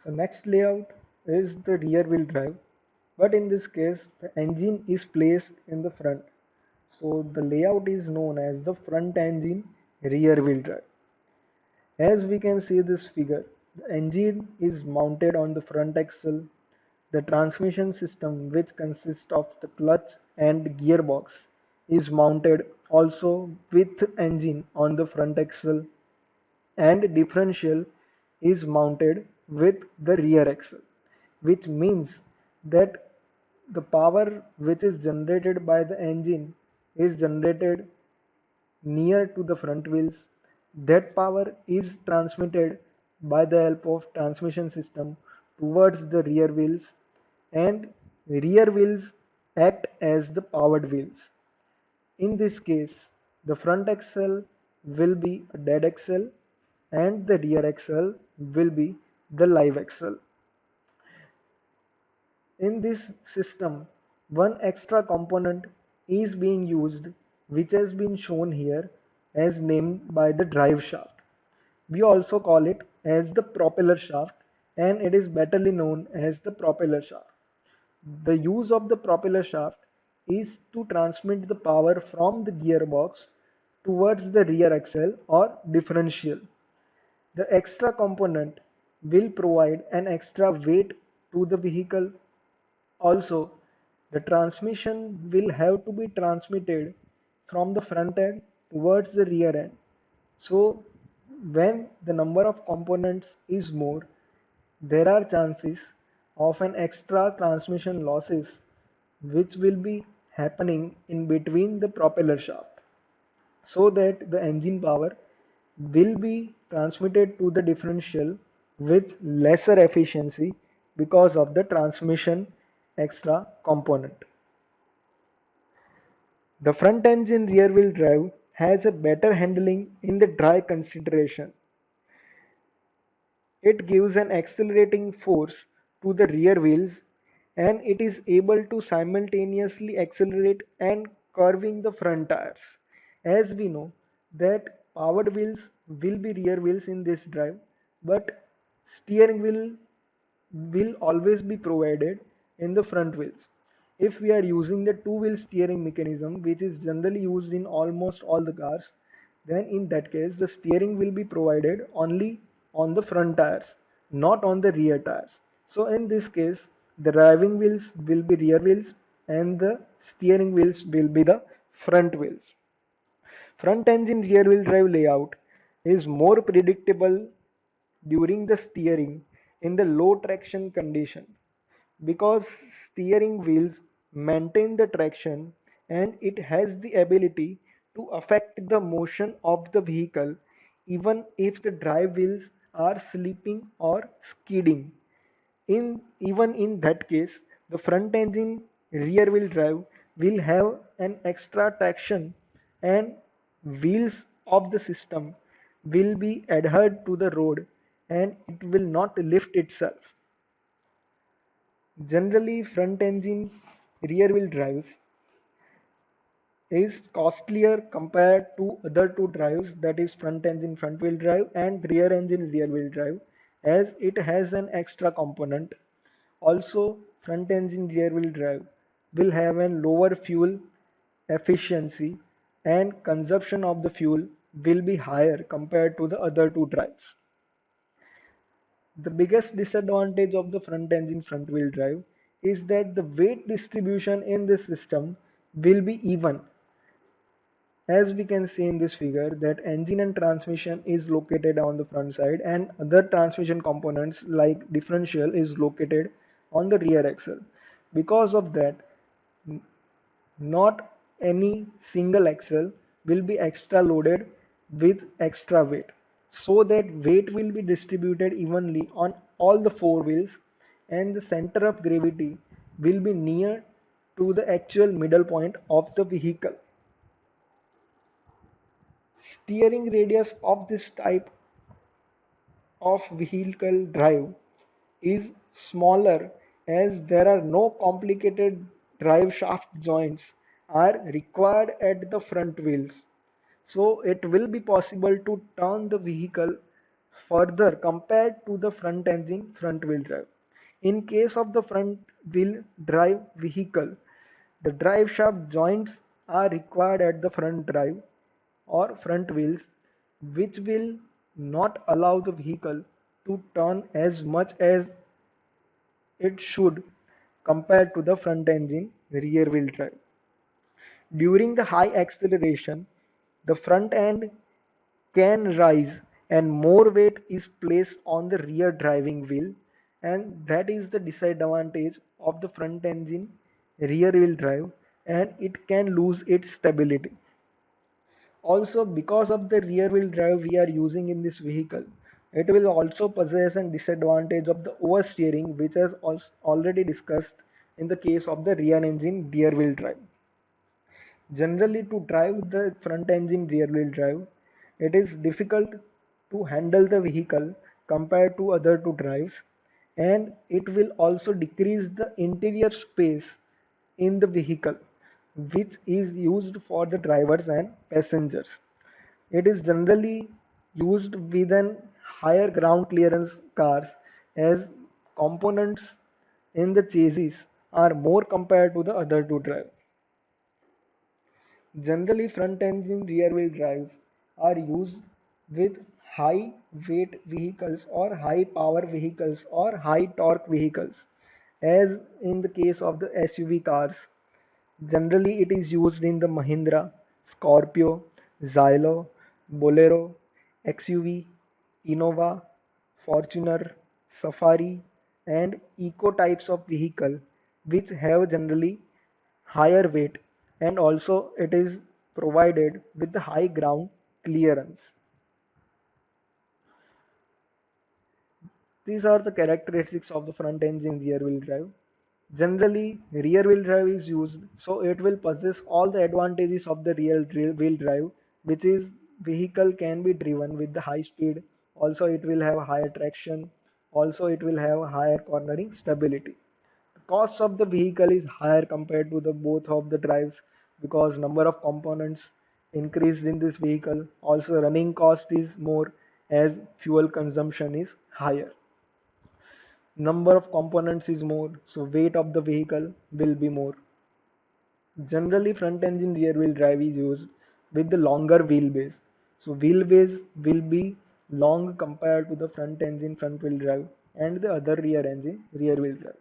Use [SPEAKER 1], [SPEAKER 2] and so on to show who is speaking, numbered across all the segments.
[SPEAKER 1] So next layout is the rear wheel drive, but in this case the engine is placed in the front. So the layout is known as the front engine rear wheel drive. As we can see this figure, the engine is mounted on the front axle. The transmission system, which consists of the clutch and gearbox, is mounted also with engine on the front axle, and differential is mounted with the rear axle, which means that the power which is generated by the engine is generated near to the front wheels. That power is transmitted by the help of transmission system towards the rear wheels, and rear wheels act as the powered wheels. In this case, the front axle will be a dead axle and the rear axle will be the live axle. In this system, one extra component is being used, which has been shown here as named by the drive shaft. We also call it as the propeller shaft, and it is betterly known as the propeller shaft. The use of the propeller shaft is to transmit the power from the gearbox towards the rear axle or differential. The extra component will provide an extra weight to the vehicle. Also, the transmission will have to be transmitted from the front end towards the rear end. So, when the number of components is more, there are chances of an extra transmission losses which will be happening in between the propeller shaft, so that the engine power will be transmitted to the differential with lesser efficiency because of the transmission extra component. The front engine rear wheel drive has a better handling in the dry consideration. It gives an accelerating force to the rear wheels, and it is able to simultaneously accelerate and curving the front tires. As we know that powered wheels will be rear wheels in this drive, but steering wheel will always be provided in the front wheels. If we are using the two-wheel steering mechanism, which is generally used in almost all the cars, then in that case the steering will be provided only on the front tires, not on the rear tires. So in this case, the driving wheels will be rear wheels and the steering wheels will be the front wheels. Front engine rear wheel drive layout is more predictable during the steering in the low traction condition, because steering wheels maintain the traction and it has the ability to affect the motion of the vehicle even if the drive wheels are slipping or skidding. Even in that case, the front engine rear wheel drive will have an extra traction, and wheels of the system will be adhered to the road and it will not lift itself. Generally, front engine rear wheel drives is costlier compared to other two drives, that is front engine front wheel drive and rear engine rear wheel drive, as it has an extra component. Also, front engine rear wheel drive will have a lower fuel efficiency and consumption of the fuel will be higher compared to the other two drives. The biggest disadvantage of the front engine front wheel drive is that the weight distribution in this system will be even. As we can see in this figure, that engine and transmission is located on the front side and other transmission components like differential is located on the rear axle. Because of that, not any single axle will be extra loaded with extra weight, so that weight will be distributed evenly on all the four wheels and the center of gravity will be near to the actual middle point of the vehicle. Steering radius of this type of vehicle drive is smaller, as there are no complicated drive shaft joints are required at the front wheels. So it will be possible to turn the vehicle further compared to the front engine front wheel drive. In case of the front wheel drive vehicle, the drive shaft joints are required at the front drive or front wheels, which will not allow the vehicle to turn as much as it should compared to the front engine rear wheel drive. During the high acceleration, the front end can rise and more weight is placed on the rear driving wheel, and that is the disadvantage of the front engine rear wheel drive, and it can lose its stability. Also, because of the rear wheel drive we are using in this vehicle, it will also possess a disadvantage of the oversteering, which is already discussed in the case of the rear engine rear wheel drive. Generally, to drive the front engine rear wheel drive, it is difficult to handle the vehicle compared to other two drives, and it will also decrease the interior space in the vehicle, which is used for the drivers and passengers. It is generally used within higher ground clearance cars, as components in the chassis are more compared to the other two drives. Generally, front-engine rear-wheel drives are used with high weight vehicles or high power vehicles or high torque vehicles, as in the case of the SUV cars. Generally, it is used in the Mahindra, Scorpio, Xylo, Bolero, XUV, Innova, Fortuner, Safari, and Eco types of vehicle, which have generally higher weight, and also it is provided with the high ground clearance. These are the characteristics of the front engine rear wheel drive. Generally, rear wheel drive is used, so it will possess all the advantages of the rear wheel drive, which is vehicle can be driven with the high speed. Also, it will have higher traction. Also, it will have higher cornering stability. The cost of the vehicle is higher compared to the both of the drives, because number of components increased in this vehicle. Also, running cost is more as fuel consumption is higher. Number of components is more, so weight of the vehicle will be more. Generally, front engine rear wheel drive is used with the longer wheelbase. So wheelbase will be long compared to the front engine front wheel drive and the other rear engine rear wheel drive.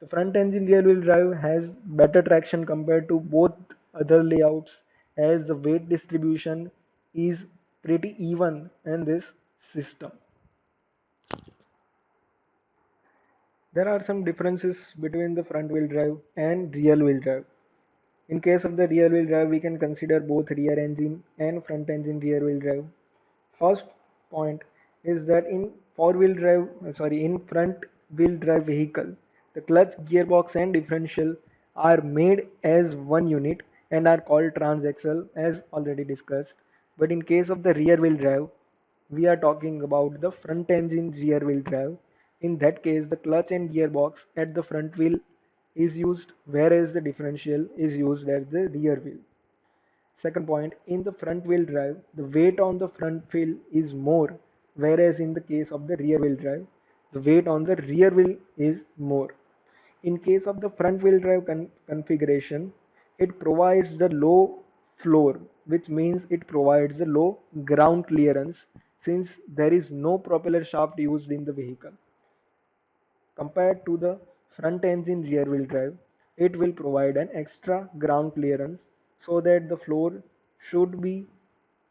[SPEAKER 1] The front engine rear wheel drive has better traction compared to both other layouts, as the weight distribution is pretty even in this system. There are some differences between the front wheel drive and rear wheel drive. In case of the rear wheel drive, we can consider both rear engine and front engine rear wheel drive. First point is that in front wheel drive vehicle, the clutch, gearbox, and differential are made as one unit and are called transaxle, as already discussed. But in case of the rear wheel drive, we are talking about the front engine rear wheel drive. In that case, the clutch and gearbox at the front wheel is used, whereas the differential is used at the rear wheel. Second point, in the front wheel drive, the weight on the front wheel is more, whereas in the case of the rear wheel drive, the weight on the rear wheel is more. In case of the front wheel drive configuration, it provides the low floor, which means it provides the low ground clearance, since there is no propeller shaft used in the vehicle. Compared to the front engine rear wheel drive, it will provide an extra ground clearance so that the floor should be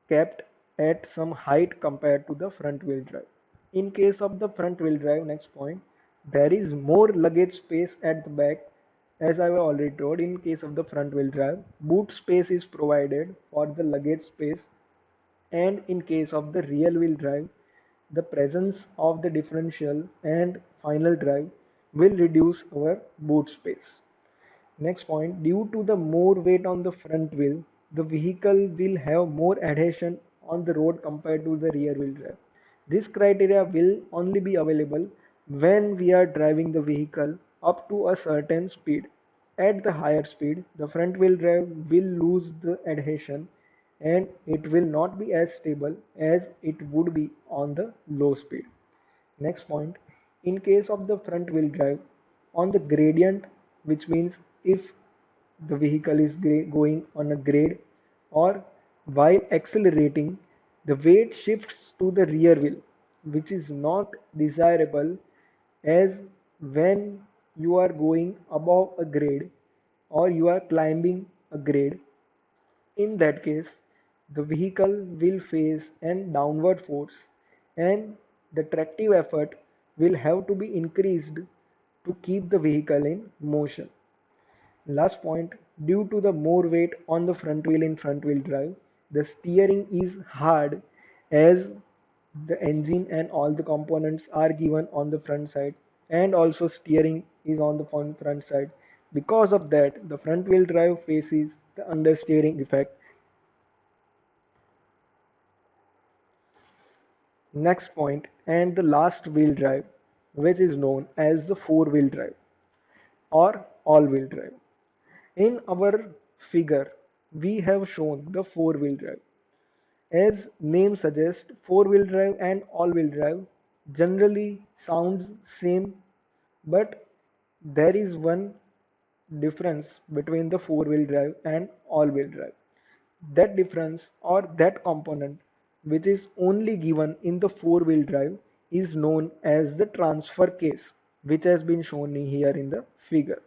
[SPEAKER 1] kept at some height compared to the front wheel drive. In case of the front wheel drive, next point, there is more luggage space at the back. As I have already told, in case of the front wheel drive, boot space is provided for the luggage space, and in case of the rear wheel drive, the presence of the differential and final drive will reduce our boot space. Next point, due to the more weight on the front wheel, the vehicle will have more adhesion on the road compared to the rear wheel drive. This criteria will only be available when we are driving the vehicle up to a certain speed. At the higher speed, the front wheel drive will lose the adhesion, and it will not be as stable as it would be on the low speed. Next point, in case of the front wheel drive, on the gradient, which means if the vehicle is going on a grade or while accelerating, the weight shifts to the rear wheel, which is not desirable as when you are going above a grade or you are climbing a grade. In that case, the vehicle will face an downward force and the tractive effort will have to be increased to keep the vehicle in motion. Last point, due to the more weight on the front wheel in front wheel drive, the steering is hard as the engine and all the components are given on the front side and also steering is on the front side. Because of that, the front wheel drive faces the understeering effect. Next point, and the last wheel drive, which is known as the four wheel drive or all wheel drive. In our figure, we have shown the four wheel drive. As name suggests, four wheel drive and all wheel drive generally sounds same, but there is one difference between the four wheel drive and all wheel drive. That difference or that component which is only given in the four wheel drive is known as the transfer case, which has been shown here in the figure.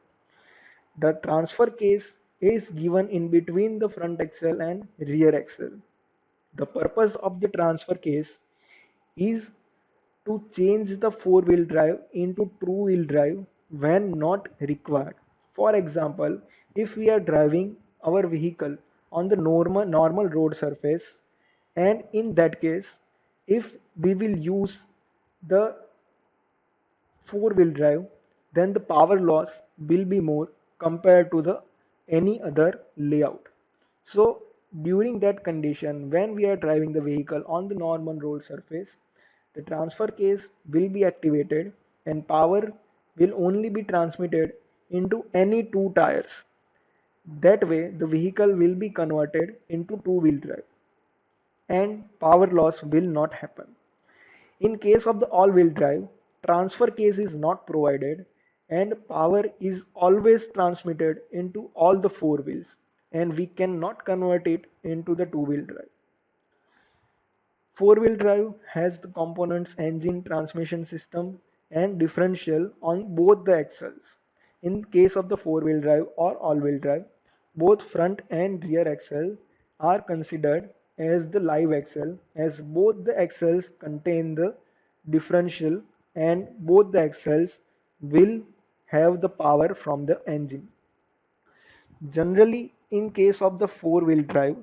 [SPEAKER 1] The transfer case is given in between the front axle and rear axle. The purpose of the transfer case is to change the four wheel drive into two wheel drive when not required. For example, if we are driving our vehicle on the normal road surface, and in that case, if we will use the four wheel drive, then the power loss will be more compared to the any other layout. So during that condition, when we are driving the vehicle on the normal road surface, the transfer case will be activated and power will only be transmitted into any two tires. That way the vehicle will be converted into two wheel drive and power loss will not happen. In case of the all-wheel drive, transfer case is not provided and power is always transmitted into all the four wheels and we cannot convert it into the two-wheel drive. Four-wheel drive has the components engine, transmission system and differential on both the axles. In case of the four-wheel drive or all-wheel drive, both front and rear axle are considered as the live axle as both the axles contain the differential and both the axles will have the power from the engine. Generally, in case of the four-wheel drive,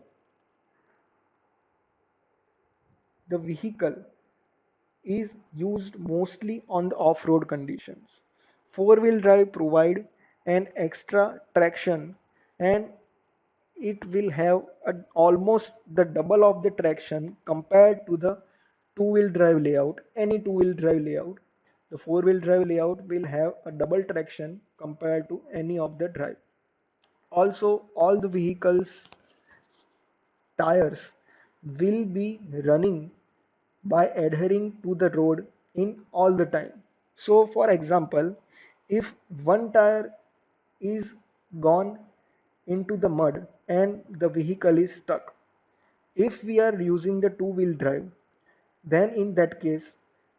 [SPEAKER 1] the vehicle is used mostly on the off-road conditions. Four-wheel drive provide an extra traction and it will have almost the double of the traction compared to the two-wheel drive layout. Any two-wheel drive layout, the four-wheel drive layout will have a double traction compared to any of the drive. Also, all the vehicles tires will be running by adhering to the road in all the time. So for example, if one tire is gone into the mud and the vehicle is stuck, if we are using the two-wheel drive, then in that case,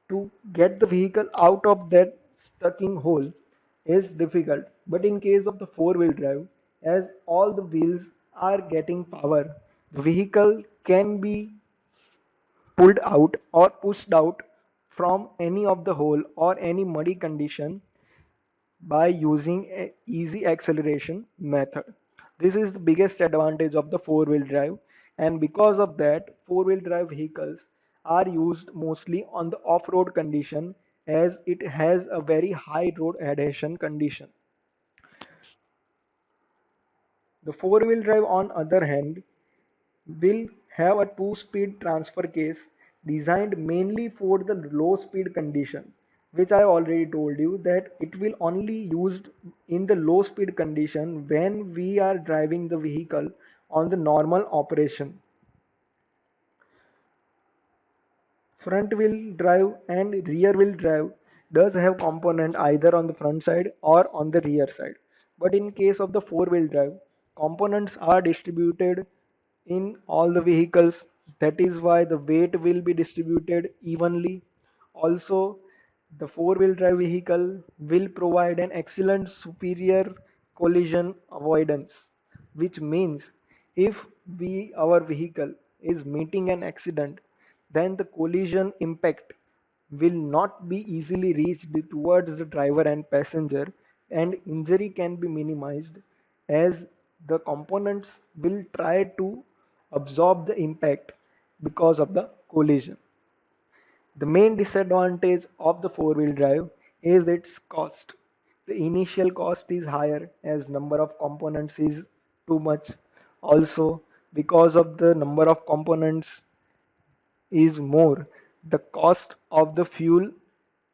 [SPEAKER 1] to get the vehicle out of that stucking hole is difficult. But in case of the four-wheel drive, as all the wheels are getting power, the vehicle can be pulled out or pushed out from any of the hole or any muddy condition by using a easy acceleration method. This is the biggest advantage of the four-wheel drive, and because of that, four-wheel drive vehicles are used mostly on the off-road condition as it has a very high road adhesion condition. The four-wheel drive on other hand will have a two-speed transfer case designed mainly for the low speed condition, which I already told you that it will only used in the low speed condition when we are driving the vehicle on the normal operation. Front wheel drive and rear wheel drive does have component either on the front side or on the rear side. But in case of the four wheel drive, components are distributed in all the vehicles. That is why the weight will be distributed evenly. Also, the four wheel drive vehicle will provide an excellent superior collision avoidance, which means if our vehicle is meeting an accident, then the collision impact will not be easily reached towards the driver and passenger, and injury can be minimized as the components will try to absorb the impact because of the collision. The main disadvantage of the four-wheel drive is its cost. The initial cost is higher as number of components is too much. Also, because of the number of components is more, the cost of the fuel,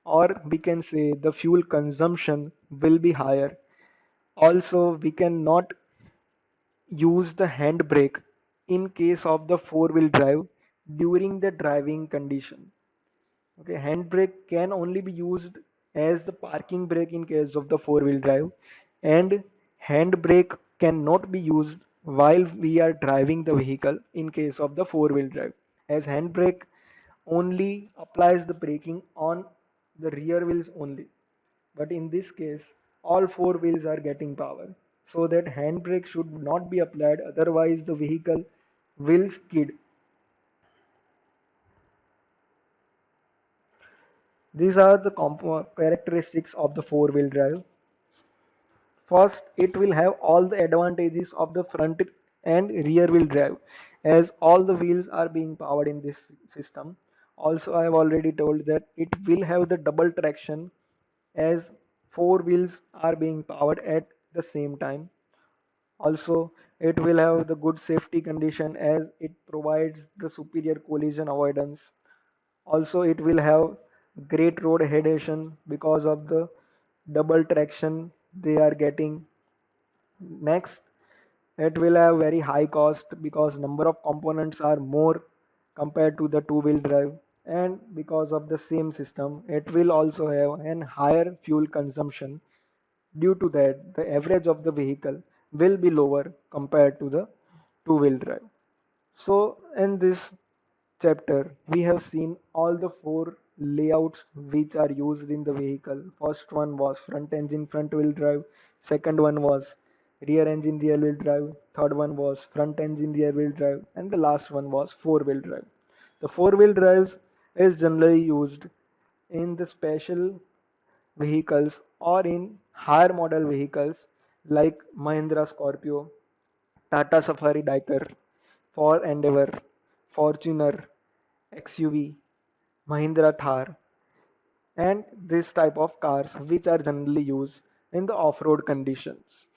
[SPEAKER 1] or we can say the fuel consumption, will be higher. Also, we cannot use the handbrake in case of the four-wheel drive during the driving condition. Okay, handbrake can only be used as the parking brake in case of the four-wheel drive, and handbrake cannot be used while we are driving the vehicle in case of the four-wheel drive, as handbrake only applies the braking on the rear wheels only. But in this case, all four wheels are getting power, so that handbrake should not be applied, otherwise the vehicle will skid. These are the characteristics of the four-wheel drive. First, it will have all the advantages of the front and rear wheel drive, as all the wheels are being powered in this system. Also, I have already told that it will have the double traction, as four wheels are being powered at the same time. Also, it will have the good safety condition as it provides the superior collision avoidance. Also, it will have great road adhesion because of the double traction they are getting. Next, it will have very high cost because number of components are more compared to the two-wheel drive, and because of the same system, it will also have an higher fuel consumption. Due to that, the average of the vehicle will be lower compared to the two-wheel drive. So in this chapter, we have seen all the four layouts which are used in the vehicle. First one was front engine front wheel drive, second one was rear engine rear wheel drive, third one was front engine rear wheel drive, and the last one was four wheel drive. The four wheel drives is generally used in the special vehicles or in higher model vehicles like Mahindra Scorpio, Tata Safari Diker, Ford Endeavour, Fortuner, XUV, Mahindra Thar, and this type of cars which are generally used in the off-road conditions.